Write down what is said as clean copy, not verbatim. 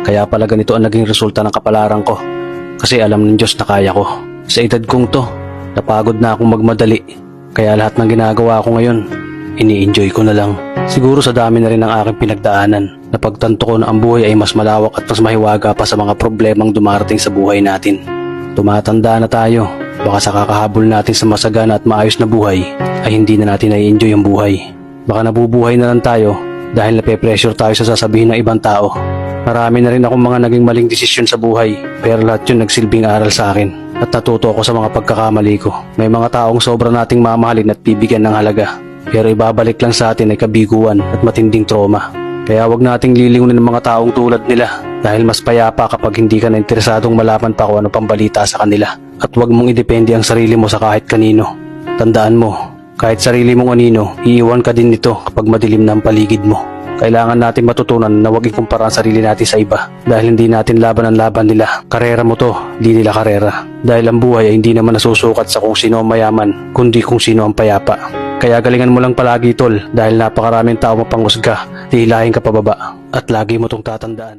Kaya pala ganito ang naging resulta ng kapalaran ko. Kasi alam ng Diyos na kaya ko. Sa edad kong to, napagod na akong magmadali. Kaya lahat ng ginagawa ko ngayon, ini-enjoy ko na lang. Siguro sa dami na rin ng aking pinagdaanan, napagtanto ko na ang buhay ay mas malawak at mas mahiwaga pa sa mga problemang dumarating sa buhay natin. Tumatanda na tayo, baka sa kakahabol natin sa masagana at maayos na buhay, ay hindi na natin nai-enjoy ang buhay. Baka nabubuhay na lang tayo dahil nape-pressure tayo sa sasabihin ng ibang tao. Marami na rin akong mga naging maling desisyon sa buhay, pero lahat yun nagsilbing aral sa akin at natuto ako sa mga pagkakamali ko. May mga taong sobra nating mamahalin at bibigyan ng halaga, pero ibabalik lang sa atin ay kabiguan at matinding trauma. Kaya wag nating lilingunin ng mga taong tulad nila dahil mas payapa kapag hindi ka na interesadong malaman pa kung ano pang balita sa kanila. At wag mong idepende ang sarili mo sa kahit kanino. Tandaan mo, kahit sarili mong anino, iiwan ka din nito kapag madilim na ang paligid mo. Kailangan natin matutunan na huwag ikumpara ang sarili natin sa iba dahil hindi natin laban ang laban nila. Karera mo to, di nila karera. Dahil ang buhay ay hindi naman nasusukat sa kung sino ang mayaman, kundi kung sino ang payapa. Kaya galingan mo lang palagi tol dahil napakaraming tao mapanghusga, hihilahin ka pababa at lagi mo tong tatandaan.